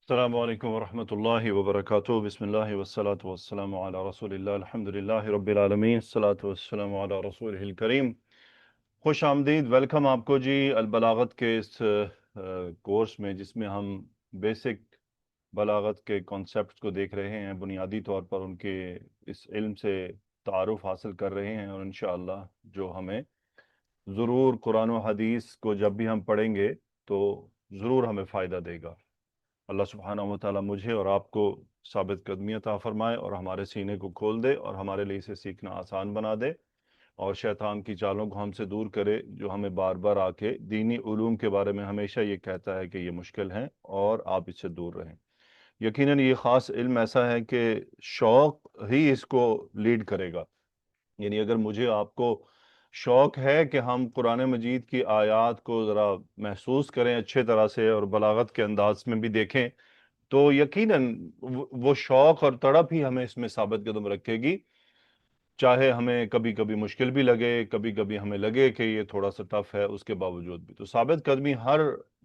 السلام علیکم ورحمۃ اللہ وبرکاتہ، بسم اللہ والصلاة والسلام علی رسول اللہ، الحمد للہ رب العالمین، الصلاۃ والسلام علی رسول الکریم۔ خوش آمدید، ویلکم آپ کو جی البلاغت کے اس کورس میں، جس میں ہم بیسک بلاغت کے کانسیپٹس کو دیکھ رہے ہیں، بنیادی طور پر ان کے اس علم سے تعارف حاصل کر رہے ہیں، اور انشاءاللہ جو ہمیں ضرور قرآن و حدیث کو جب بھی ہم پڑھیں گے تو ضرور ہمیں فائدہ دے گا۔ اللہ سبحانہ و تعالیٰ مجھے اور آپ کو ثابت قدمی عطا فرمائے، اور ہمارے سینے کو کھول دے، اور ہمارے لیے اسے سیکھنا آسان بنا دے، اور شیطان کی چالوں کو ہم سے دور کرے، جو ہمیں بار بار آ کے دینی علوم کے بارے میں ہمیشہ یہ کہتا ہے کہ یہ مشکل ہیں اور آپ اس سے دور رہیں۔ یقیناً یہ خاص علم ایسا ہے کہ شوق ہی اس کو لیڈ کرے گا۔ یعنی اگر مجھے آپ کو شوق ہے کہ ہم قرآن مجید کی آیات کو ذرا محسوس کریں اچھے طرح سے، اور بلاغت کے انداز میں بھی دیکھیں، تو یقیناً وہ شوق اور تڑپ ہی ہمیں اس میں ثابت قدم رکھے گی، چاہے ہمیں کبھی کبھی مشکل بھی لگے، کبھی کبھی ہمیں لگے کہ یہ تھوڑا سا ٹف ہے، اس کے باوجود بھی۔ تو ثابت قدمی ہر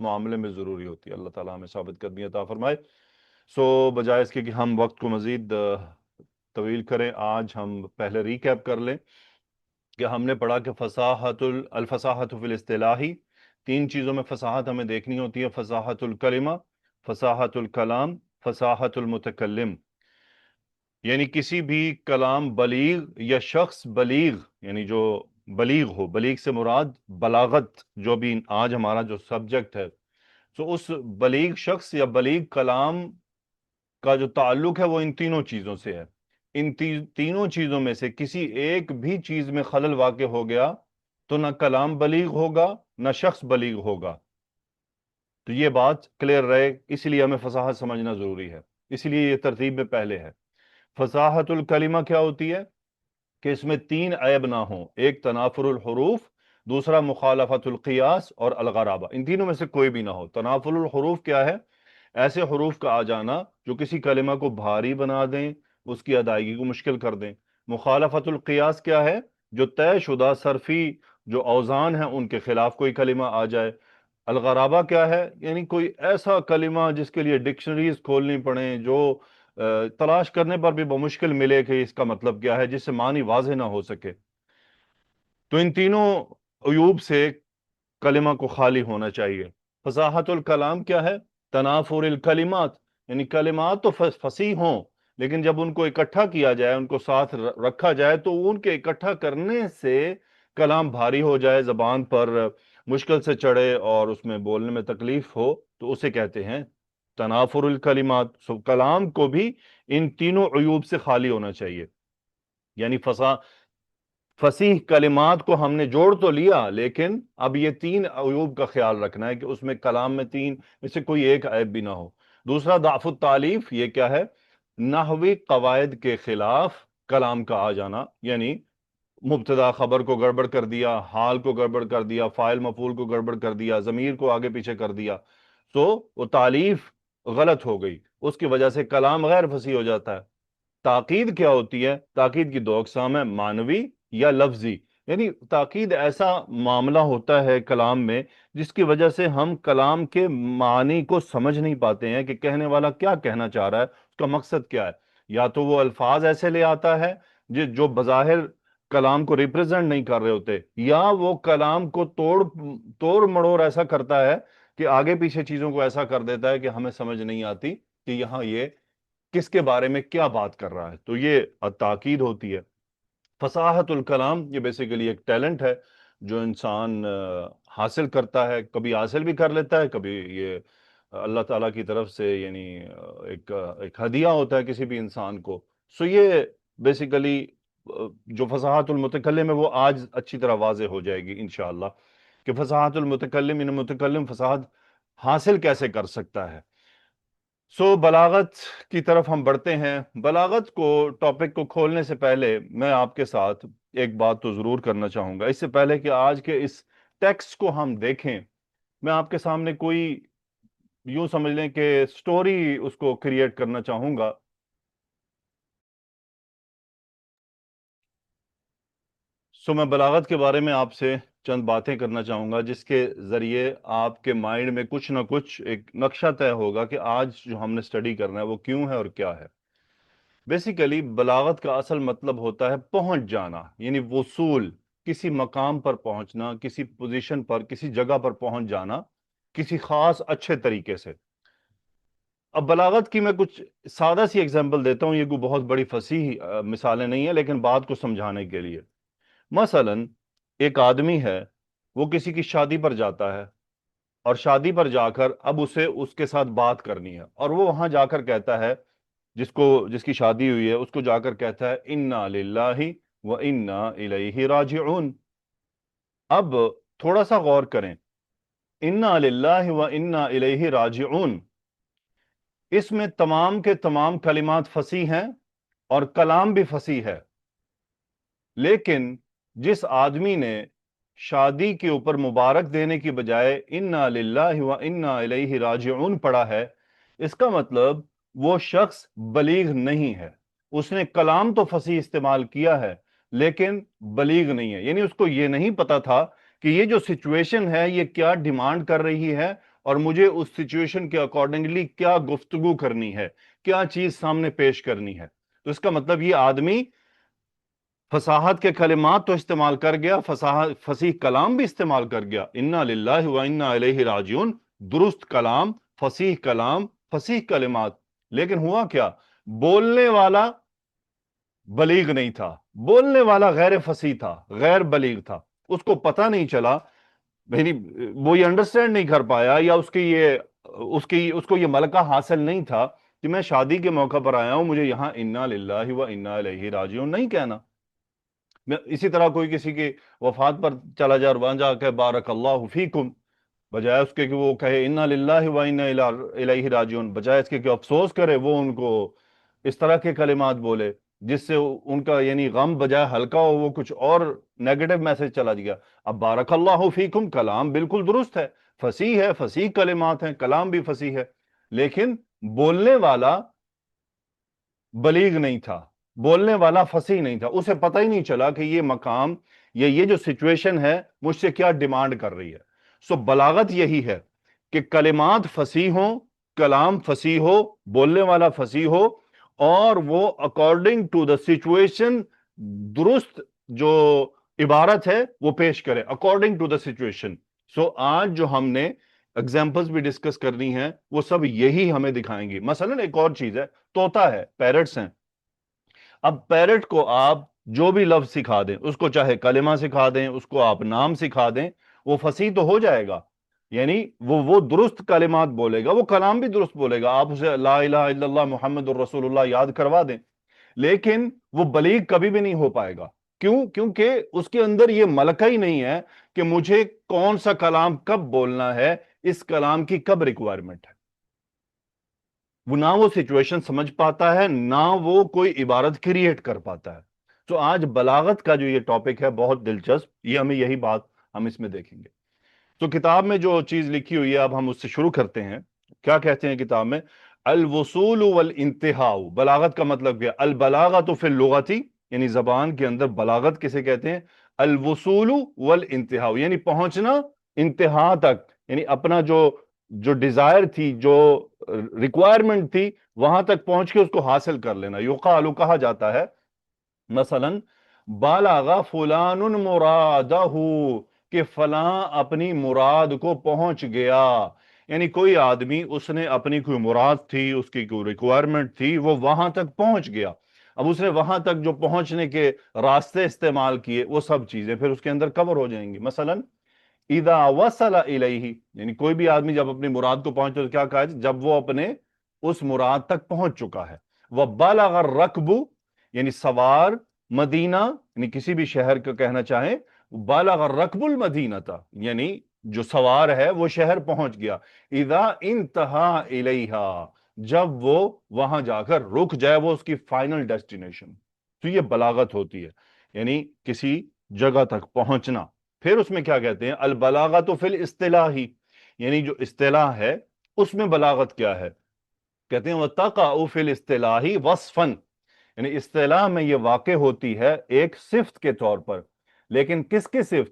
معاملے میں ضروری ہوتی ہے۔ اللہ تعالیٰ ہمیں ثابت قدمی عطا فرمائے۔ بجائے اس کے کہ ہم وقت کو مزید طویل کریں، آج ہم پہلے ریکیپ کر لیں کہ ہم نے پڑھا کہ الفصاحت فی الاصطلاحی، تین چیزوں میں فصاحت ہمیں دیکھنی ہوتی ہے: فصاحت الکلمہ، فصاحت الکلام، فصاحت المتکلم۔ یعنی کسی بھی کلام بلیغ یا شخص بلیغ، یعنی جو بلیغ ہو، بلیغ سے مراد بلاغت، جو بھی آج ہمارا جو سبجیکٹ ہے، تو اس بلیغ شخص یا بلیغ کلام کا جو تعلق ہے وہ ان تینوں چیزوں سے ہے۔ ان تینوں چیزوں میں سے کسی ایک بھی چیز میں خلل واقع ہو گیا تو نہ کلام بلیغ ہوگا، نہ شخص بلیغ ہوگا۔ تو یہ بات کلیئر رہے، اس لیے ہمیں فصاحت سمجھنا ضروری ہے، اس لیے یہ ترتیب میں پہلے ہے۔ فصاحت الکلمہ کیا ہوتی ہے؟ کہ اس میں تین عیب نہ ہوں: ایک تنافر الحروف، دوسرا مخالفت القیاس، اور الغرابہ۔ ان تینوں میں سے کوئی بھی نہ ہو۔ تنافر الحروف کیا ہے؟ ایسے حروف کا آ جانا جو کسی کلمہ کو بھاری بنا دیں، اس کی ادائیگی کو مشکل کر دیں۔ مخالفت القیاس کیا ہے؟ جو طے شدہ صرفی جو اوزان ہیں ان کے خلاف کوئی کلمہ آ جائے۔ الغرابہ کیا ہے؟ یعنی کوئی ایسا کلمہ جس کے لیے ڈکشنریز کھولنی پڑیں، جو تلاش کرنے پر بھی بمشکل ملے کہ اس کا مطلب کیا ہے، جس سے معنی واضح نہ ہو سکے۔ تو ان تینوں عیوب سے کلمہ کو خالی ہونا چاہیے۔ فصاحت الکلام کیا ہے؟ تنافر الکلمات، یعنی کلمات تو فصیح ہوں، لیکن جب ان کو اکٹھا کیا جائے، ان کو ساتھ رکھا جائے، تو ان کے اکٹھا کرنے سے کلام بھاری ہو جائے، زبان پر مشکل سے چڑھے اور اس میں بولنے میں تکلیف ہو، تو اسے کہتے ہیں تنافر الکلمات۔ کلام کو بھی ان تینوں عیوب سے خالی ہونا چاہیے۔ یعنی فصیح کلمات کو ہم نے جوڑ تو لیا، لیکن اب یہ تین عیوب کا خیال رکھنا ہے کہ اس میں کلام میں تین میں سے کوئی ایک عیب بھی نہ ہو۔ دوسرا ضعف التالیف، یہ کیا ہے؟ نحوی قواعد کے خلاف کلام کا آ جانا، یعنی مبتدا خبر کو گڑبڑ کر دیا، حال کو گڑبڑ کر دیا، فاعل مفعول کو گڑبڑ کر دیا، ضمیر کو آگے پیچھے کر دیا، تو وہ تالیف غلط ہو گئی، اس کی وجہ سے کلام غیر فصیح ہو جاتا ہے۔ تاکید کیا ہوتی ہے؟ تاکید کی دو اقسام ہیں: معنوی یا لفظی۔ یعنی تاکید ایسا معاملہ ہوتا ہے کلام میں جس کی وجہ سے ہم کلام کے معنی کو سمجھ نہیں پاتے ہیں کہ کہنے والا کیا کہنا چاہ رہا ہے، اس کا مقصد کیا ہے۔ یا تو وہ الفاظ ایسے لے آتا ہے جو بظاہر کلام کو ریپرزینٹ نہیں کر رہے ہوتے، یا وہ کلام کو توڑ مڑوڑ ایسا کرتا ہے کہ آگے پیچھے چیزوں کو ایسا کر دیتا ہے کہ ہمیں سمجھ نہیں آتی کہ یہاں یہ کس کے بارے میں کیا بات کر رہا ہے۔ تو یہ تاکید ہوتی ہے۔ فصاحت الکلام یہ بیسیکلی ایک ٹیلنٹ ہے جو انسان حاصل کرتا ہے، کبھی حاصل بھی کر لیتا ہے، کبھی یہ اللہ تعالیٰ کی طرف سے، یعنی ایک ہدیہ ہوتا ہے کسی بھی انسان کو۔ یہ بیسیکلی جو فصاحت المتکلم ہے وہ آج اچھی طرح واضح ہو جائے گی انشاءاللہ کہ فصاحت المتکلم، یعنی متکلم فصاحت حاصل کیسے کر سکتا ہے۔ بلاغت کی طرف ہم بڑھتے ہیں۔ بلاغت کو ٹاپک کو کھولنے سے پہلے میں آپ کے ساتھ ایک بات تو ضرور کرنا چاہوں گا، اس سے پہلے کہ آج کے اس ٹیکسٹ کو ہم دیکھیں، میں آپ کے سامنے کوئی یوں سمجھ لیں کہ سٹوری اس کو کریٹ کرنا چاہوں گا۔ میں بلاغت کے بارے میں آپ سے چند باتیں کرنا چاہوں گا جس کے ذریعے آپ کے مائنڈ میں کچھ نہ کچھ ایک نقشہ طے ہوگا کہ آج جو ہم نے سٹڈی کرنا ہے وہ کیوں ہے اور کیا ہے۔ بیسیکلی بلاغت کا اصل مطلب ہوتا ہے پہنچ جانا، یعنی وصول، کسی مقام پر پہنچنا، کسی پوزیشن پر، کسی جگہ پر پہنچ جانا کسی خاص اچھے طریقے سے۔ اب بلاغت کی میں کچھ سادہ سی ایگزامپل دیتا ہوں، یہ کوئی بہت بڑی فصیح مثالیں نہیں ہیں لیکن بات کو سمجھانے کے لیے۔ مثلا ایک آدمی ہے، وہ کسی کی شادی پر جاتا ہے، اور شادی پر جا کر اب اسے اس کے ساتھ بات کرنی ہے، اور وہ وہاں جا کر کہتا ہے، جس کی شادی ہوئی ہے اس کو جا کر کہتا ہے انا للہ و انا الیہ راجعون۔ اب تھوڑا سا غور کریں، انا للہ و انا الیہ راجعون، اس میں تمام کے تمام کلمات فصیح ہیں اور کلام بھی فصیح ہے، لیکن جس آدمی نے شادی کے اوپر مبارک دینے کی بجائے انا للہ و انا الیہ راجعون پڑھا ہے، اس کا مطلب وہ شخص بلیغ نہیں ہے۔ اس نے کلام تو فصیح استعمال کیا ہے لیکن بلیغ نہیں ہے، یعنی اس کو یہ نہیں پتا تھا کہ یہ جو سچویشن ہے یہ کیا ڈیمانڈ کر رہی ہے اور مجھے اس سچویشن کے اکارڈنگلی کیا گفتگو کرنی ہے، کیا چیز سامنے پیش کرنی ہے۔ تو اس کا مطلب یہ آدمی فصاحت کے کلمات تو استعمال کر گیا، فصیح کلام بھی استعمال کر گیا، انا للہ و انا الیہ راجعون، درست کلام، فصیح کلام، فصیح کلمات، لیکن ہوا کیا؟ بولنے والا بلیغ نہیں تھا، بولنے والا غیر فصیح تھا، غیر بلیغ تھا، اس کو پتہ نہیں چلا، یعنی وہ یہ انڈرسٹینڈ نہیں کر پایا، یا اس کو یہ ملکہ حاصل نہیں تھا کہ میں شادی کے موقع پر آیا ہوں، مجھے یہاں انا للہ و انا الیہ راجعون نہیں کہنا۔ اسی طرح کوئی کسی کی وفات پر چلا جائے اور وہاں جا کہ بارک اللہ فیکم، بجائے اس کے کہ وہ کہے انا للہ و انا الیہ راجعون، بجائے اس کے کہ افسوس کرے وہ ان کو اس طرح کے کلمات بولے جس سے ان کا یعنی غم بجائے ہلکا ہو وہ کچھ اور نیگیٹو میسج چلا گیا۔ اب بارک اللہ فیکم کلام بالکل درست ہے، فصیح ہے، فصیح کلمات ہیں، کلام بھی فصیح ہے، لیکن بولنے والا بلیغ نہیں تھا، بولنے والا فصیح نہیں تھا، اسے پتہ ہی نہیں چلا کہ یہ مقام یا یہ جو سچویشن ہے مجھ سے کیا ڈیمانڈ کر رہی ہے۔ سو بلاغت یہی ہے کہ کلمات فصیح ہوں، کلام فصیح ہو، بولنے والا فصیح ہو، اور وہ اکارڈنگ ٹو دا سچویشن درست جو عبارت ہے وہ پیش کرے اکارڈنگ ٹو دا سچویشن۔ سو آج جو ہم نے ایگزامپلز بھی ڈسکس کرنی ہیں وہ سب یہی ہمیں دکھائیں گی۔ مثلا ایک اور چیز ہے، طوطا ہے، پیرٹس ہیں۔ اب پیرٹ کو آپ جو بھی لفظ سکھا دیں، اس کو چاہے کلمہ سکھا دیں، اس کو آپ نام سکھا دیں، وہ فصیح تو ہو جائے گا، یعنی وہ درست کلمات بولے گا، وہ کلام بھی درست بولے گا، آپ اسے لا الہ الا اللہ محمد الرسول اللہ یاد کروا دیں، لیکن وہ بلیغ کبھی بھی نہیں ہو پائے گا۔ کیوں؟ کیونکہ اس کے اندر یہ ملکہ ہی نہیں ہے کہ مجھے کون سا کلام کب بولنا ہے، اس کلام کی کب ریکوائرمنٹ ہے۔ وہ نہ وہ سچویشن سمجھ پاتا ہے، نہ وہ کوئی عبارت کریٹ کر پاتا ہے۔ تو آج بلاغت کا جو یہ ٹاپک ہے بہت دلچسپ، یہ ہمیں یہی بات ہم اس میں دیکھیں گے۔ تو کتاب میں جو چیز لکھی ہوئی ہے اب ہم اس سے شروع کرتے ہیں۔ کیا کہتے ہیں کتاب میں؟ الوصول والانتہاء، بلاغت کا مطلب کیا؟ البلاغۃ فی اللغۃ، یعنی زبان کے اندر بلاغت کسے کہتے ہیں؟ الوصول والانتہاء، یعنی پہنچنا انتہا تک، یعنی اپنا جو ڈیزائر تھی، جو ریکوائرمنٹ تھی، وہاں تک پہنچ کے اس کو حاصل کر لینا۔ یقال، کہا جاتا ہے مثلا بالغ فلان مرادہ، کہ فلاں اپنی مراد کو پہنچ گیا، یعنی کوئی آدمی اس نے اپنی کوئی مراد تھی، اس کی کوئی ریکوائرمنٹ تھی، وہ وہاں تک پہنچ گیا۔ اب اس نے وہاں تک جو پہنچنے کے راستے استعمال کیے وہ سب چیزیں پھر اس کے اندر کور ہو جائیں گی۔ مثلا اذا وصل الیہ، یعنی کوئی بھی آدمی جب اپنی مراد کو پہنچے تو کیا کہا ہے؟ جب وہ اپنے اس مراد تک پہنچ چکا ہے۔ وبلغ الرکب، یعنی سوار، مدینہ، یعنی کسی بھی شہر کو کہنا چاہیں، بالغ الرکب المدینہ تھا، یعنی جو سوار ہے وہ شہر پہنچ گیا۔ اذا انتہا الیہا، جب وہ وہاں جا کر رک جائے، وہ اس کی فائنل ڈیسٹینیشن۔ تو یہ بلاغت ہوتی ہے، یعنی کسی جگہ تک پہنچنا۔ پھر اس میں کیا کہتے ہیں؟ البلاغۃ فی الاصطلاح، یعنی جو اصطلاح ہے اس میں بلاغت کیا ہے؟ کہتے ہیں وَتَقَعُ فِي الْإِصْطِلَاحِ وَصْفًا، یعنی اصطلاح میں یہ واقع ہوتی ہے ایک صفت کے طور پر، لیکن کس کی صفت؟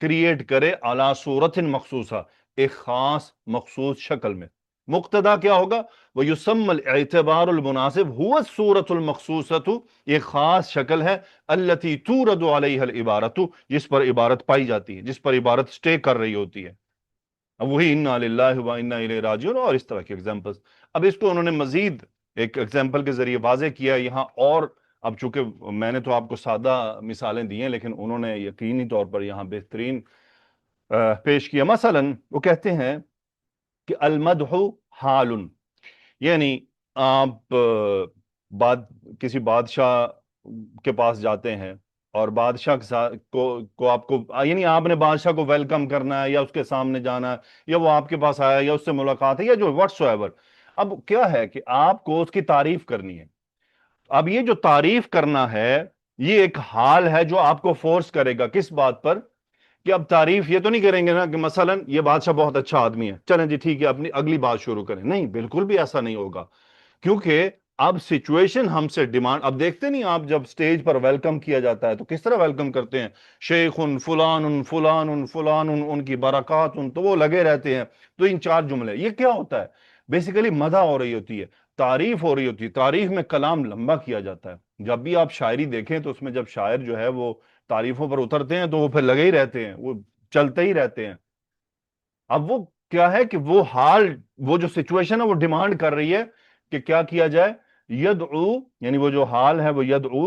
کریٹ کرے علی صورت مخصوصہ، ایک خاص مخصوص شکل میں. مقتدا کیا ہوگا؟ وَيُسَمَّ الْاعْتِبَارُ الْمُنَاسِبُ هُوَ الصُّورَةُ الْمَخْصُوصَةُ، یہ خاص شکل ہے، الَّتِي تُورَدُ عَلَيْهَا الْعِبَارَةُ، جس پر عبارت پائی جاتی ہے، جس پر عبارت سٹے کر رہی ہوتی ہے. اب وہی اِنَّا لِلَّهِ وَإِنَّا إِلَيْهِ راجعون اور اس طرح کے ایگزامپلس. اب اس کو انہوں نے مزید ایک ایگزامپل کے ذریعے واضح کیا یہاں. اور اب چونکہ میں نے تو آپ کو سادہ مثالیں دی ہیں، لیکن انہوں نے یقینی طور پر یہاں بہترین پیش کیا. مثلا وہ کہتے ہیں کہ المدح حال، یعنی آپ کسی بادشاہ کے پاس جاتے ہیں اور بادشاہ کے ساتھ کو آپ کو، یعنی آپ نے بادشاہ کو ویلکم کرنا ہے یا اس کے سامنے جانا ہے یا وہ آپ کے پاس آیا یا اس سے ملاقات ہے یا جو واٹس ایور. اب کیا ہے کہ آپ کو اس کی تعریف کرنی ہے. اب یہ جو تعریف کرنا ہے یہ ایک حال ہے جو آپ کو فورس کرے گا کس بات پر، کہ اب تعریف یہ تو نہیں کریں گے نا کہ مثلا یہ بادشاہ بہت اچھا آدمی ہے، چلیں جی ٹھیک ہے اپنی اگلی بات شروع کریں. نہیں، بالکل بھی ایسا نہیں ہوگا، کیونکہ اب سچویشن ہم سے ڈیمانڈ. اب دیکھتے نہیں آپ جب سٹیج پر ویلکم کیا جاتا ہے تو کس طرح ویلکم کرتے ہیں، شیخ فلان فلان فلان ان کی برکات تو وہ لگے رہتے ہیں. تو ان چار جملے یہ کیا ہوتا ہے؟ بیسیکلی مدح ہو رہی ہوتی ہے، تعریف ہو رہی ہوتی ہے. تعریف میں کلام لمبا کیا جاتا ہے. جب بھی آپ شاعری دیکھیں تو اس میں جب شاعر جو ہے وہ تعریفوں پر اترتے ہیں تو وہ پھر لگے ہی رہتے ہیں، وہ چلتے ہی رہتے ہیں. اب وہ کیا ہے کہ وہ حال، وہ جو سچویشن ہے وہ ڈیمانڈ کر رہی ہے کہ کیا کیا جائے. یدعو، یعنی وہ جو حال ہے وہ یدعو،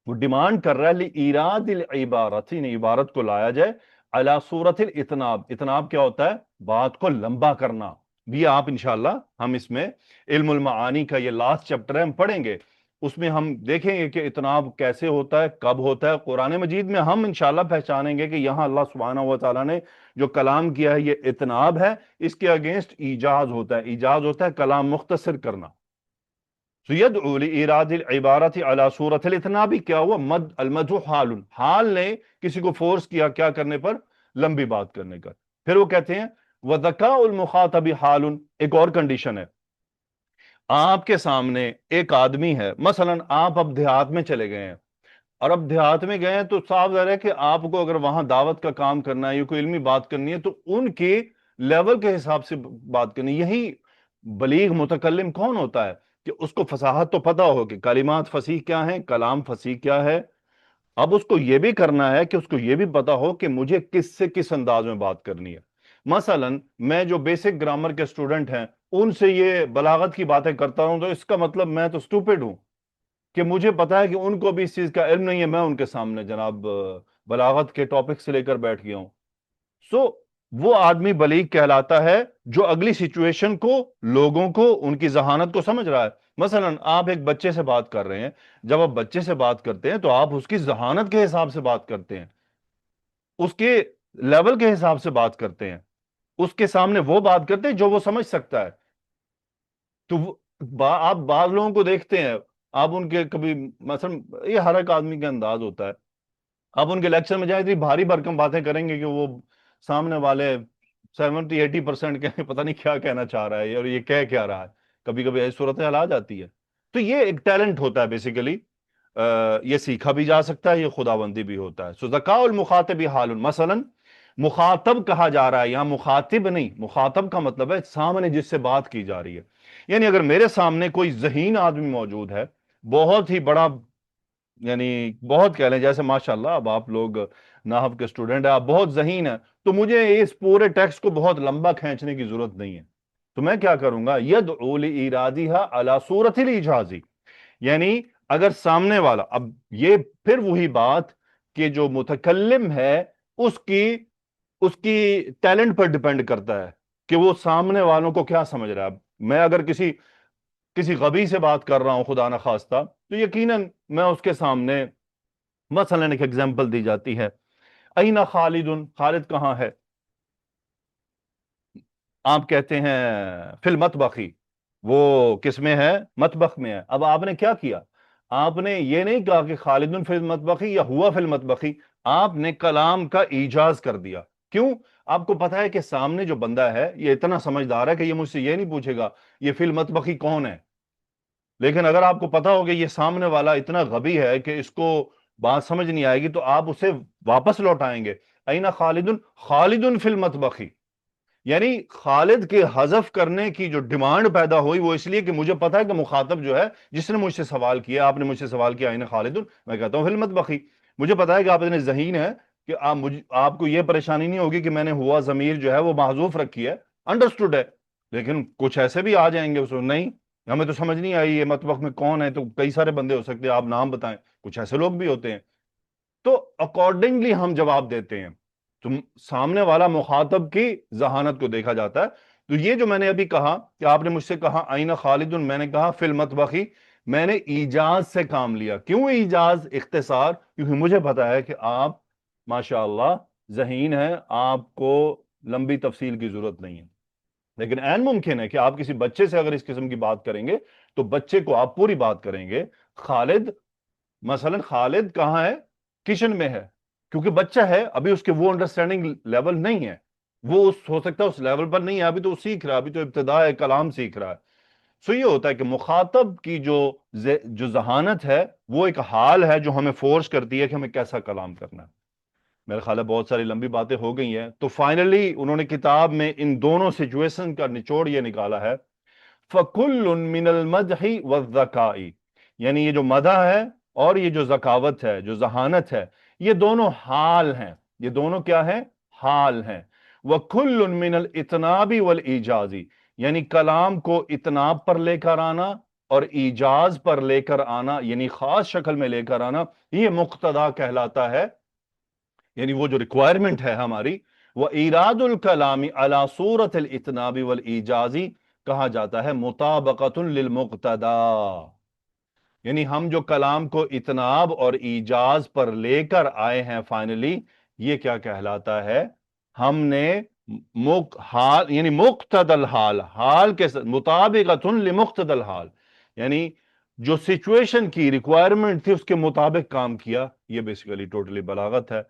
وہ ڈیمانڈ کر رہا ہے لإیراد العبارت، یعنی عبارت کو لایا جائے علی صورت الاتناب. اتناب کیا ہوتا ہے؟ بات کو لمبا کرنا. بھی آپ انشاءاللہ ہم اس میں علم المعانی کا یہ لاسٹ چیپٹر ہے، ہم پڑھیں گے، اس میں ہم دیکھیں گے کہ اتناب کیسے ہوتا ہے، کب ہوتا ہے. قرآن مجید میں ہم انشاءاللہ پہچانیں گے کہ یہاں اللہ سبحانہ و تعالیٰ نے جو کلام کیا ہے یہ اتناب ہے، اس کے اگینسٹ ایجاز ہوتا ہے. ایجاز ہوتا ہے کلام مختصر کرنا. یدعو لإیراد العبارت علی صورت الاتنابی، کیا ہوا؟ المدح حال، حال نے کسی کو فورس کیا کیا کرنے پر؟ لمبی بات کرنے کا. پھر وہ کہتے ہیں وذکاء المخاطب حال، ایک اور کنڈیشن ہے. آپ کے سامنے ایک آدمی ہے، مثلا آپ اب دیہات میں چلے گئے ہیں، اور اب دیہات میں گئے ہیں تو صاف ظاہر ہے کہ آپ کو اگر وہاں دعوت کا کام کرنا ہے یا کوئی علمی بات کرنی ہے تو ان کے لیول کے حساب سے بات کرنی. یہی بلیغ متکلم کون ہوتا ہے کہ اس کو فصاحت تو پتا ہو کہ کلمات فصیح کیا ہیں، کلام فصیح کیا ہے. اب اس کو یہ بھی کرنا ہے کہ اس کو یہ بھی پتا ہو کہ مجھے کس سے کس انداز میں بات کرنی ہے. مثلا میں جو بیسک گرامر کے سٹوڈنٹ ہیں ان سے یہ بلاغت کی باتیں کرتا ہوں تو اس کا مطلب میں تو سٹوپڈ ہوں کہ مجھے پتا ہے کہ ان کو بھی اس چیز کا علم نہیں ہے. میں ان کے سامنے جناب بلاغت کے ٹاپک سے لے کر بیٹھ گیا ہوں. سو وہ آدمی بلیغ کہلاتا ہے جو اگلی سچویشن کو، لوگوں کو، ان کی ذہانت کو سمجھ رہا ہے. مثلا آپ ایک بچے سے بات کر رہے ہیں، جب آپ بچے سے بات کرتے ہیں تو آپ اس کی ذہانت کے حساب سے بات کرتے ہیں، اس کے لیول کے حساب سے بات کرتے ہیں، اس کے سامنے وہ بات کرتے ہیں جو وہ سمجھ سکتا ہے. تو آپ بعض لوگوں کو دیکھتے ہیں، آپ ان کے کبھی مثلا، یہ ہر ایک آدمی کا انداز ہوتا ہے، آپ ان کے لیکچر میں جائیں اتنی بھاری بھرکم باتیں کریں گے کہ وہ سامنے والے 70-80% کے پتہ نہیں کیا کہنا چاہ رہا ہے اور یہ کہہ کیا رہا ہے. کبھی کبھی ایسی صورتحال آ جاتی ہے. تو یہ ایک ٹیلنٹ ہوتا ہے بیسیکلی، یہ سیکھا بھی جا سکتا ہے، یہ خداوندی بھی ہوتا ہے. سو ذکاء المخاطب حال، مثلا مخاطب کہا جا رہا ہے یہاں، مخاطب نہیں. مخاطب کا مطلب ہے سامنے جس سے بات کی جا رہی ہے. یعنی اگر میرے سامنے کوئی ذہین آدمی موجود ہے، بہت ہی بڑا، یعنی بہت کہہ لیں جیسے ماشاءاللہ اب آپ لوگ نحو کے سٹوڈنٹ ہیں، آپ بہت ذہین ہیں، تو مجھے اس پورے ٹیکسٹ کو بہت لمبا کھینچنے کی ضرورت نہیں ہے. تو میں کیا کروں گا؟ یدعو لإیرادھا علی صورت الایجازی، یعنی اگر سامنے والا، اب یہ پھر وہی بات کہ جو متکلم ہے اس کی ٹیلنٹ پر ڈیپینڈ کرتا ہے کہ وہ سامنے والوں کو کیا سمجھ رہا ہے. میں اگر کسی غبی سے بات کر رہا ہوں خدا نخواستہ تو یقیناً میں اس کے سامنے، مثلا ایک ایگزامپل دی جاتی ہے، اینا خالد، خالد کہاں ہے؟ آپ کہتے ہیں فی المطبخی، وہ کس میں ہے؟ مطبخ میں ہے. اب آپ نے کیا کیا؟ آپ نے یہ نہیں کہا کہ خالد فی المطبخی یا ہوا فی المطبخی، آپ نے کلام کا ایجاز کر دیا. کیوں؟ آپ کو پتا ہے کہ سامنے جو بندہ ہے یہ اتنا سمجھدار ہے کہ یہ مجھ سے یہ نہیں پوچھے گا یہ فی المطبخی کون ہے. لیکن اگر آپ کو پتا ہو کہ یہ سامنے والا اتنا غبی ہے کہ اس کو بات سمجھ نہیں آئے گی تو آپ اسے واپس لوٹائیں گے. این خالد خالد فی المطبخ، یعنی خالد کے حذف کرنے کی جو ڈیمانڈ پیدا ہوئی وہ اس لیے کہ مجھے پتا ہے کہ مخاطب جو ہے جس نے مجھ سے سوال کیا، آپ نے مجھ سے سوال کیا این خالد، میں کہتا ہوں فی المطبخ، مجھے پتا ہے کہ آپ اتنے ذہین ہیں کہ آپ کو یہ پریشانی نہیں ہوگی کہ میں نے ہوا ضمیر جو ہے وہ محذوف رکھی ہے، انڈرسٹوڈ ہے، لیکن کچھ ایسے بھی آ جائیں گے اس نہیں ہمیں تو سمجھ نہیں آئی یہ مطبخ میں کون ہے، تو کئی سارے بندے ہو سکتے ہیں، آپ نام بتائیں، کچھ ایسے لوگ بھی ہوتے ہیں، تو اکارڈنگلی ہم جواب دیتے ہیں، تو سامنے والا مخاطب کی ذہانت کو دیکھا جاتا ہے۔ تو یہ جو میں نے ابھی کہا کہ آپ نے مجھ سے کہا آئین خالد، میں نے کہا فی المطبخی، میں نے ایجاز سے کام لیا۔ کیوں ایجاز، اختصار؟ کیونکہ مجھے پتا ہے کہ آپ ماشاءاللہ ذہین ہیں، آپ کو لمبی تفصیل کی ضرورت نہیں ہے، لیکن عین ممکن ہے کہ آپ کسی بچے سے اگر اس قسم کی بات کریں گے تو بچے کو آپ پوری بات کریں گے۔ خالد، مثلا خالد کہاں ہے؟ کچن میں ہے، کیونکہ بچہ ہے، ابھی اس کے وہ انڈرسٹینڈنگ لیول نہیں ہے، وہ ہو سکتا ہے اس لیول پر نہیں ہے، ابھی تو وہ سیکھ رہا ہے، ابھی تو ابتدا ہے، کلام سیکھ رہا ہے۔ سو یہ ہوتا ہے کہ مخاطب کی جو ذہانت ہے وہ ایک حال ہے جو ہمیں فورس کرتی ہے کہ ہمیں کیسا کلام کرنا ہے۔ میرے خیال ہے بہت ساری لمبی باتیں ہو گئی ہیں، تو فائنلی انہوں نے کتاب میں ان دونوں سچویشن کا نچوڑ یہ نکالا ہے، فَكُلٌّ مِّنَ الْمَدْحِ وَالذَّكَاءِ، یعنی یہ جو مدح ہے اور یہ جو ذکاوت ہے، جو ذہانت ہے، یہ دونوں حال ہیں، یہ دونوں کیا ہیں؟ حال ہیں۔ وَكُلٌّ مِّنَ الْإِطْنَابِ وَالْإِيجَازِ، یعنی کلام کو اتناب پر لے کر آنا اور ایجاز پر لے کر آنا، یعنی خاص شکل میں لے کر آنا، یہ مقتضا کہلاتا ہے، یعنی وہ جو ریکوائرمنٹ ہے ہماری، وہ ایراد الکلام علی صورت الاتناب والیجازی کہا جاتا ہے مطابقۃ للمقتدا، یعنی ہم جو کلام کو اتناب اور ایجاز پر لے کر آئے ہیں فائنلی، یہ کیا کہلاتا ہے؟ ہم نے حال یعنی مقتضى الحال، حال کے مطابقۃ لمقتضى الحال، یعنی جو سچویشن کی ریکوائرمنٹ تھی اس کے مطابق کام کیا، یہ بیسیکلی ٹوٹلی بلاغت ہے۔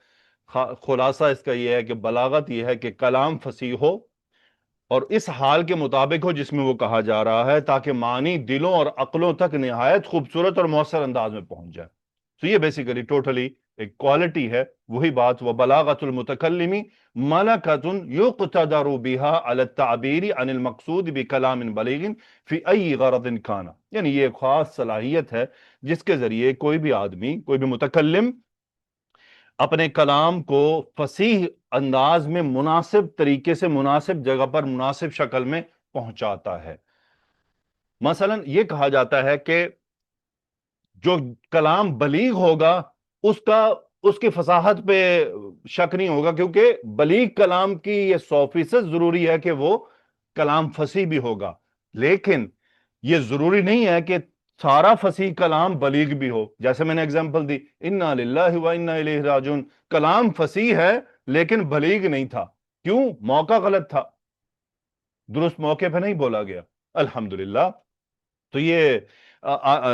خلاصہ اس کا یہ ہے کہ بلاغت یہ ہے کہ کلام فصیح ہو اور اس حال کے مطابق ہو جس میں وہ کہا جا رہا ہے، تاکہ معنی دلوں اور عقلوں تک نہایت خوبصورت اور مؤثر انداز میں پہنچ جائے۔ تو یہ بیسیکلی ٹوٹلی ایک کوالٹی ہے، وہی بات، وَبَلَاغَةُ الْمُتَكَلِّمِ مَلَكَةٌ يُقْتَدَرُ بِهَا عَلَى التَّعْبِيرِ عَنِ الْمَقْصُودِ بِكَلَامٍ بَلِيغٍ فِي أَيِّ غَرَضٍ كَانَ، یعنی یہ ایک خاص صلاحیت ہے جس کے ذریعے کوئی بھی آدمی، کوئی بھی متکلم اپنے کلام کو فصیح انداز میں مناسب طریقے سے، مناسب جگہ پر، مناسب شکل میں پہنچاتا ہے۔ مثلا یہ کہا جاتا ہے کہ جو کلام بلیغ ہوگا اس کی فصاحت پہ شک نہیں ہوگا، کیونکہ بلیغ کلام کی یہ 100% ضروری ہے کہ وہ کلام فصیح بھی ہوگا، لیکن یہ ضروری نہیں ہے کہ سارا فصیح کلام بلیغ بھی ہو۔ جیسے میں نے اگزامپل دی، انا للہ و انا الیہ راجعون، کلام فصیح ہے لیکن بلیغ نہیں تھا، کیوں؟ موقع غلط تھا، درست موقع پہ نہیں بولا گیا۔ الحمدللہ۔ تو یہ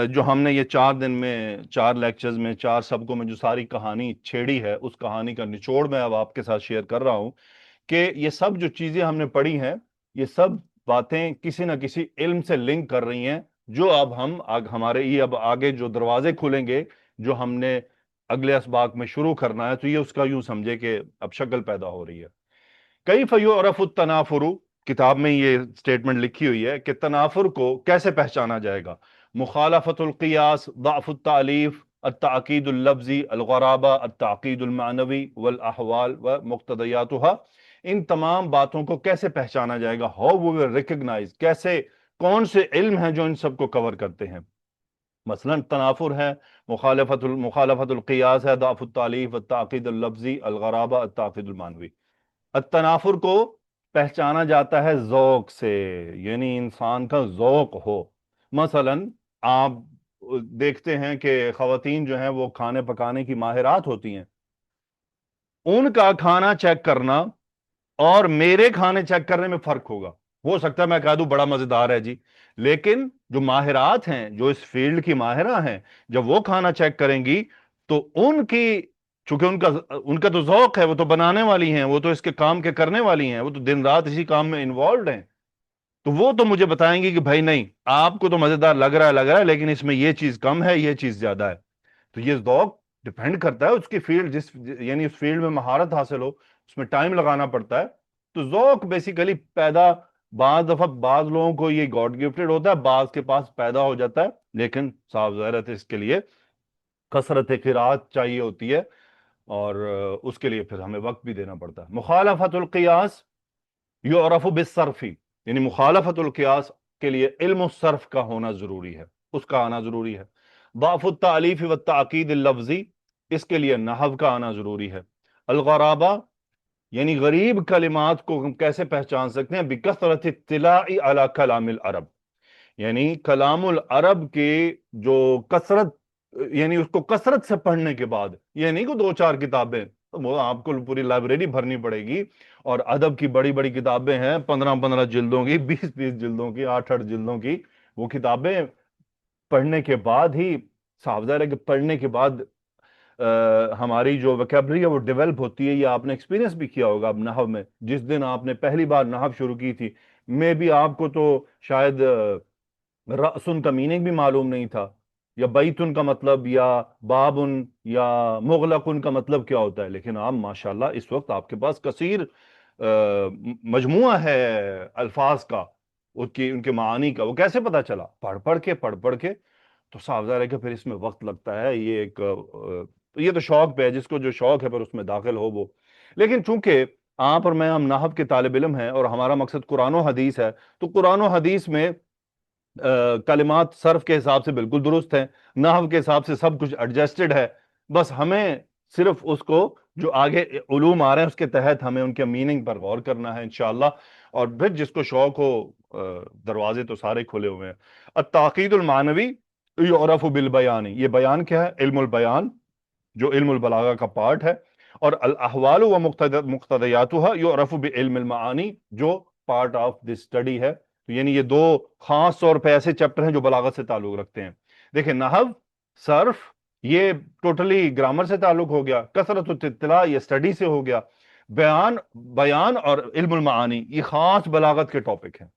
جو ہم نے یہ 4 دن میں، 4 لیکچرز میں، 4 سبقوں میں جو ساری کہانی چھیڑی ہے، اس کہانی کا نچوڑ میں اب آپ کے ساتھ شیئر کر رہا ہوں کہ یہ سب جو چیزیں ہم نے پڑھی ہیں، یہ سب باتیں کسی نہ کسی علم سے لنک کر رہی ہیں، جو اب ہمارے یہ اب آگے جو دروازے کھلیں گے، جو ہم نے اگلے اسباق میں شروع کرنا ہے، تو یہ اس کا یوں سمجھے کہ اب شکل پیدا ہو رہی ہے۔ کیف یعرف التنافر، کتاب میں یہ سٹیٹمنٹ لکھی ہوئی ہے کہ تنافر کو کیسے پہچانا جائے گا؟ مخالفت القیاس، ضعف التعلیف، التعقید اللفظی، الغرابہ، التعقید المعنوی والاحوال ومقتضیاتها، ان تمام باتوں کو کیسے پہچانا جائے گا؟ how we will recognize، کیسے، کون سے علم ہیں جو ان سب کو کور کرتے ہیں؟ مثلا تنافر ہے، مخالفت القیاس ہے، ضعف التعلیف، التعقید اللفظی، الغرابہ، التعقید المعنوی۔ التنافر کو پہچانا جاتا ہے ذوق سے، یعنی انسان کا ذوق ہو۔ مثلا آپ دیکھتے ہیں کہ خواتین جو ہیں وہ کھانے پکانے کی ماہرات ہوتی ہیں، ان کا کھانا چیک کرنا اور میرے کھانے چیک کرنے میں فرق ہوگا۔ ہو سکتا ہے میں کہہ دوں بڑا مزیدار ہے جی، لیکن جو ماہرات ہیں، جو اس فیلڈ کی ماہرہ ہیں، جب وہ کھانا چیک کریں گی تو چونکہ ان کا تو ذوق ہے، وہ تو بنانے والی ہیں، وہ تو اس کے کام کے کرنے والی ہیں، وہ تو دن رات اسی کام میں انوالوڈ ہیں، تو وہ تو مجھے بتائیں گی کہ بھائی نہیں، آپ کو تو مزیدار لگ رہا ہے لیکن اس میں یہ چیز کم ہے، یہ چیز زیادہ ہے۔ تو یہ ذوق ڈپینڈ کرتا ہے اس کی فیلڈ، یعنی اس فیلڈ میں مہارت حاصل ہو، اس میں ٹائم لگانا پڑتا ہے. تو ذوق بیسیکلی پیدا، بعض دفعہ بعض لوگوں کو یہ گاڈ گفٹڈ ہوتا ہے، بعض کے پاس پیدا ہو جاتا ہے، لیکن صاف ظاہر ہے اس کے لیے کثرت قرات چاہیے ہوتی ہے، اور اس کے لیے پھر ہمیں وقت بھی دینا پڑتا ہے. مخالفت القیاس یعرف بالصرف، یعنی مخالفت القیاس کے لیے علم الصرف کا ہونا ضروری ہے، اس کا آنا ضروری ہے. ضعف التعلیف والتعقید اللفظی، اس کے لیے نحو کا آنا ضروری ہے. الغرابہ، یعنی غریب کلمات کو ہم کیسے پہچان سکتے ہیں؟ بکثرت اطلاع علی کلام العرب، یعنی کلام العرب کے جو کثرت، یعنی اس کو کثرت سے پڑھنے کے بعد، یہ نہیں کہ 2-4 کتابیں، وہ آپ کو پوری لائبریری بھرنی پڑے گی. اور ادب کی بڑی بڑی کتابیں ہیں، 15-15 جلدوں کی، 20-20 جلدوں کی، 8-8 جلدوں کی، وہ کتابیں پڑھنے کے بعد ہی، صاف ظاہر ہے کہ پڑھنے کے بعد ہماری جو ویکیبلری ہے وہ ڈیولپ ہوتی ہے. یہ آپ نے ایکسپیرینس بھی کیا ہوگا اب نحو میں. جس دن آپ نے پہلی بار نحو شروع کی تھی، میں بھی آپ کو تو شاید رأسن کا میننگ بھی معلوم نہیں تھا، یا بیتن کا مطلب، یا بابن یا مغلقن کا مطلب کیا ہوتا ہے. لیکن آپ ماشاءاللہ اس وقت آپ کے پاس کثیر مجموعہ ہے الفاظ کا، ان کے معانی کا. وہ کیسے پتا چلا؟ پڑھ کے. تو صاف ظاہر ہے کہ پھر اس میں وقت لگتا ہے. یہ تو شوق پہ ہے، جس کو جو شوق ہے پھر اس میں داخل ہو وہ. لیکن چونکہ آپ اور میں ہم نحو کے طالب علم ہیں اور ہمارا مقصد قرآن و حدیث ہے، تو قرآن و حدیث میں کلمات صرف کے حساب سے بالکل درست ہیں، نحو کے حساب سے سب کچھ ایڈجسٹڈ ہے. بس ہمیں صرف اس کو جو آگے علوم آ رہے ہیں اس کے تحت ہمیں ان کے میننگ پر غور کرنا ہے انشاءاللہ. اور پھر جس کو شوق ہو، دروازے تو سارے کھلے ہوئے ہیں. التعقید المعنوی یعرف بالبیان، یہ بیان کیا ہے؟ علم البیان، جو علم البلاغہ کا پارٹ ہے. اور الاحوال و مقتضیاتها یعرف بعلم المعانی، جو پارٹ آف دس اسٹڈی ہے. یعنی یہ دو خاص طور پہ ایسے چیپٹر ہیں جو بلاغت سے تعلق رکھتے ہیں. دیکھیں، نحو، صرف، یہ ٹوٹلی گرامر سے تعلق ہو گیا. کثرت الاطلاع، یہ اسٹڈی سے ہو گیا. بیان اور علم المعانی، یہ خاص بلاغت کے ٹاپک ہیں.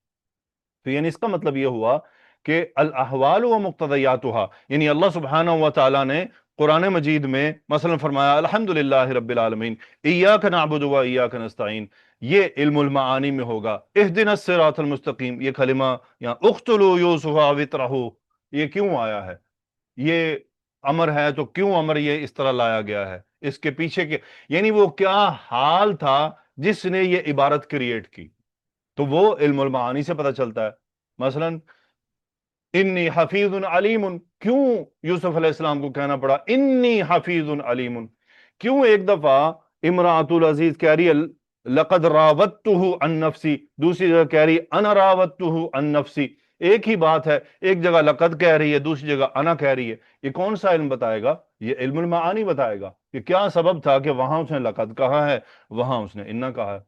تو یعنی اس کا مطلب یہ ہوا کہ الاحوال و مقتضیاتها، یعنی اللہ سبحانہ و تعالیٰ نے قرآن مجید میں مثلا فرمایا الحمدللہ رب العالمین، ایاک نعبد و ایاک نستعین، یہ علم المعانی میں ہوگا. اہدنا الصراط المستقیم، یہ کلمہ، یا اقتلوا یوسف او اطرحوہ، یہ کیوں آیا ہے؟ یہ امر ہے تو کیوں امر یہ اس طرح لایا گیا ہے؟ اس کے پیچھے کے، یعنی وہ کیا حال تھا جس نے یہ عبارت کریٹ کی. تو وہ علم المعانی سے پتہ چلتا ہے. مثلا انی حفیظ علیم، کیوں یوسف علیہ السلام کو کہنا پڑا انی حفیظ علیم؟ کیوں ایک دفعہ امراۃ العزیز کہہ رہی ہے لقد راودتہ عن نفسی، دوسری جگہ کہہ رہی ہے انا راودتہ عن نفسی؟ ایک ہی بات ہے، ایک جگہ لقد کہہ رہی ہے، دوسری جگہ انا کہہ رہی ہے. یہ کون سا علم بتائے گا؟ یہ علم المعانی بتائے گا کہ کیا سبب تھا کہ وہاں اس نے لقد کہا ہے، وہاں اس نے انا کہا ہے.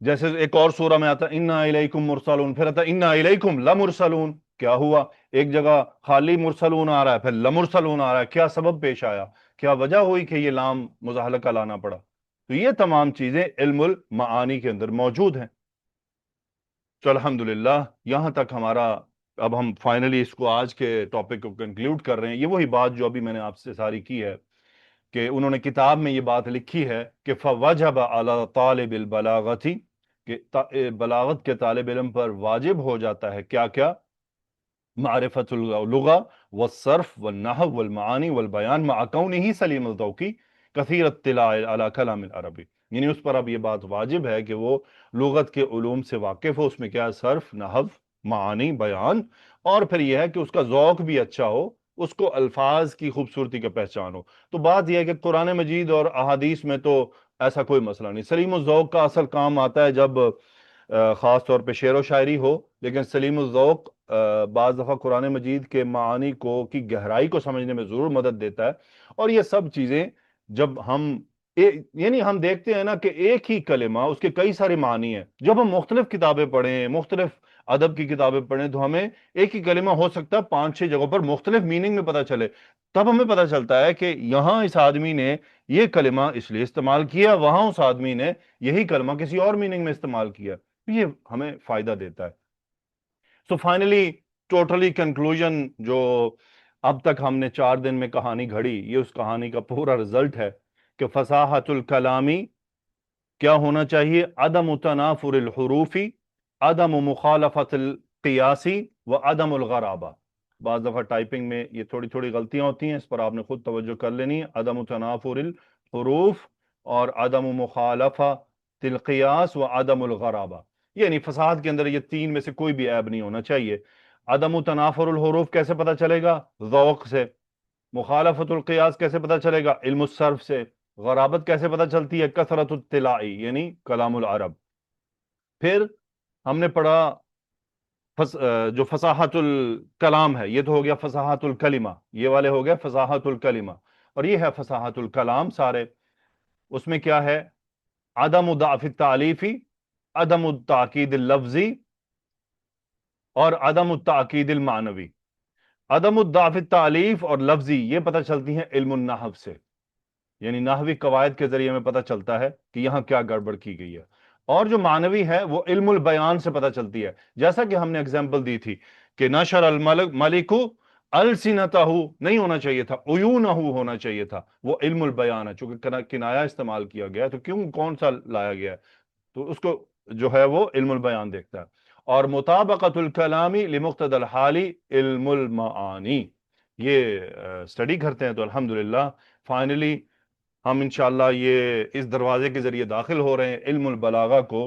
جیسے ایک اور سورہ میں آتا ہے انا الیکم مرسلون، پھر آتا ہے انا الیکم لمرسلون. کیا ہوا؟ ایک جگہ خالی مرسلون آ رہا ہے، پھر لمرسلون آ رہا ہے. کیا سبب پیش آیا؟ کیا وجہ ہوئی کہ یہ لام مزاحلقہ لانا پڑا؟ تو یہ تمام چیزیں علم المعانی کے اندر موجود ہیں. تو الحمدللہ یہاں تک ہمارا، اب ہم فائنلی اس کو آج کے ٹاپک کو کنکلیوڈ کر رہے ہیں. یہ وہی بات جو ابھی میں نے آپ سے ساری کی ہے، کہ انہوں نے کتاب میں یہ بات لکھی ہے کہ فَوَجَبَ عَلَى طَالِبِ الْبَلَاغَةِ، کہ بلاغت کے طالب علم پر واجب ہو جاتا ہے کیا کیا؟ معرفت اللغة والصرف والنحو والمعانی والبیان مع کونہ سلیم الذوق کثیر اطلاع علی کلام العربی. یعنی اس پر اب یہ بات واجب ہے کہ وہ لغت کے علوم سے واقف ہو. اس میں کیا ہے؟ صرف، نحو، معانی، بیان. اور پھر یہ ہے کہ اس کا ذوق بھی اچھا ہو، اس کو الفاظ کی خوبصورتی کا پہچان ہو. تو بات یہ ہے کہ قرآن مجید اور احادیث میں تو ایسا کوئی مسئلہ نہیں. سلیم الذوق کا اصل کام آتا ہے جب خاص طور پہ شعر و شاعری ہو. لیکن سلیم الذوق بعض دفعہ قرآن مجید کے معانی کو کی گہرائی کو سمجھنے میں ضرور مدد دیتا ہے. اور یہ سب چیزیں جب ہم یعنی ہم دیکھتے ہیں نا کہ ایک ہی کلمہ، اس کے کئی سارے معنی ہیں. جب ہم مختلف کتابیں پڑھیں، مختلف ادب کی کتابیں پڑھیں، تو ہمیں ایک ہی کلمہ ہو سکتا ہے 5-6 جگہوں پر مختلف میننگ میں پتہ چلے. تب ہمیں پتہ چلتا ہے کہ یہاں اس آدمی نے یہ کلمہ اس لیے استعمال کیا، وہاں اس آدمی نے یہی کلمہ کسی اور میننگ میں استعمال کیا. یہ ہمیں فائدہ دیتا ہے. سو فائنلی ٹوٹلی کنکلوژن جو اب تک ہم نے 4 دن میں کہانی گھڑی، یہ اس کہانی کا پورا رزلٹ ہے کہ فصاحت الکلامی کیا ہونا چاہیے؟ عدم تنافر الحروفی، عدم مخالفت القیاسی و عدم الغرابہ۔ بعض دفعہ ٹائپنگ میں یہ تھوڑی تھوڑی غلطیاں ہوتی ہیں، اس پر آپ نے خود توجہ کر لینی ہے۔ عدم تنافر الحروف اور عدم مخالفت القیاس و عدم الغرابہ، یعنی فصاحت کے اندر یہ 3 میں سے کوئی بھی عیب نہیں ہونا چاہیے۔ عدم تنافر الحروف کیسے پتہ چلے گا؟ ذوق سے۔ مخالفت القیاس کیسے پتہ چلے گا؟ علم الصرف سے۔ غرابت کیسے پتہ چلتی ہے؟ کثرت الطلائی یعنی کلام العرب۔ پھر ہم نے پڑھا جو فصاحت الکلام ہے، یہ تو ہو گیا فصاحت الکلمہ، یہ والے ہو گیا فصاحت الکلمہ، اور یہ ہے فصاحت الکلام سارے۔ اس میں کیا ہے؟ عدم ضعف التعلیفی، عدم التاکید اللفظی اور عدم التاکید المعنوی۔ عدم الضعف التعلیف اور لفظی یہ پتہ چلتی ہیں علم النحو سے، یعنی نحوی قواعد کے ذریعے میں پتہ چلتا ہے کہ یہاں کیا گڑبڑ کی گئی ہے۔ اور جو معنوی ہے وہ علم البیان سے پتہ چلتی ہے، جیسا کہ ہم نے اگزامپل دی تھی کہ نشر الملک السنتہ نہیں ہونا چاہیے تھا، عیونہ ہونا چاہیے تھا، وہ علم البیان ہے۔ چونکہ کنایا استعمال کیا گیا ہے تو کیوں کون سا لایا گیا ہے، تو اس کو جو ہے وہ علم البیان دیکھتا ہے۔ اور مطابقت الکلامی لمقتضی الحالی علم المعانی، یہ اسٹڈی کرتے ہیں تو الحمدللہ فائنلی ہم انشاءاللہ یہ اس دروازے کے ذریعے داخل ہو رہے ہیں۔ علم البلاغہ کو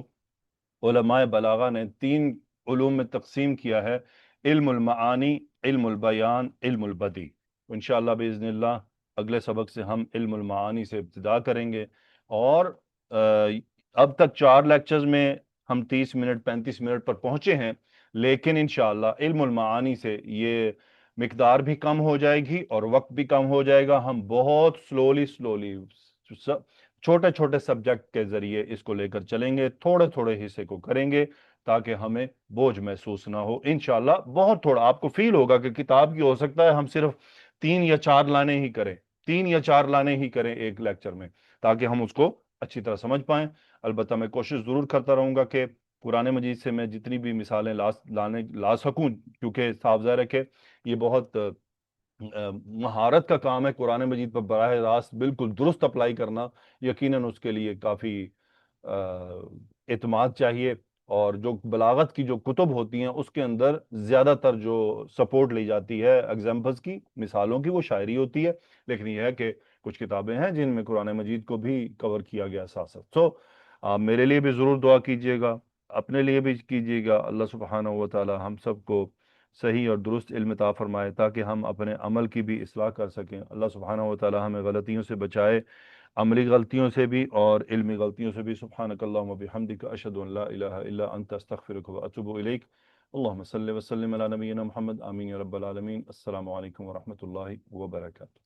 علماء بلاغہ نے 3 علوم میں تقسیم کیا ہے: علم المعانی، علم البیان، علم البدی۔ انشاءاللہ باذن اللہ اگلے سبق سے ہم علم المعانی سے ابتدا کریں گے، اور اب تک 4 لیکچرز میں ہم 30 منٹ 35 منٹ پر پہنچے ہیں، لیکن انشاءاللہ علم المعانی سے یہ مقدار بھی کم ہو جائے گی اور وقت بھی کم ہو جائے گا۔ ہم بہت سلولی چھوٹے چھوٹے سبجیکٹ کے ذریعے اس کو لے کر چلیں گے، تھوڑے تھوڑے حصے کو کریں گے تاکہ ہمیں بوجھ محسوس نہ ہو۔ انشاءاللہ بہت تھوڑا آپ کو فیل ہوگا کہ کتاب کی ہو سکتا ہے ہم صرف 3 یا 4 لانے ہی کریں، 3 یا 4 لانے ہی کریں ایک لیکچر میں، تاکہ ہم اس کو اچھی طرح سمجھ پائیں۔ البتہ میں کوشش ضرور کرتا رہوں گا کہ قرآن مجید سے میں جتنی بھی مثالیں لا سکوں، کیونکہ صاف ظاہر ہے کہ یہ بہت مہارت کا کام ہے قرآن مجید پر براہ راست بالکل درست اپلائی کرنا، یقیناً اس کے لیے کافی اعتماد چاہیے۔ اور جو بلاغت کی جو کتب ہوتی ہیں اس کے اندر زیادہ تر جو سپورٹ لی جاتی ہے ایگزامپلز کی، مثالوں کی، وہ شاعری ہوتی ہے، لیکن یہ ہے کہ کچھ کتابیں ہیں جن میں قرآن مجید کو بھی کور کیا گیا ساتھ ساتھ۔ تو آپ میرے لیے بھی ضرور دعا کیجئے گا، اپنے لیے بھی کیجئے گا، اللہ سبحانہ و تعالی ہم سب کو صحیح اور درست علم عطا فرمائے تاکہ ہم اپنے عمل کی بھی اصلاح کر سکیں۔ اللہ سبحانہ و تعالی ہمیں غلطیوں سے بچائے، عملی غلطیوں سے بھی اور علمی غلطیوں سے بھی۔ سبحانک اللہم و بحمدک، اشہد ان لا الہ الا انت، استغفرک و اتوب الیک۔ اللہم صلی وسلم علی نبینا محمد، آمین یا رب العالمین۔ السلام علیکم ورحمۃ اللہ وبرکاتہ۔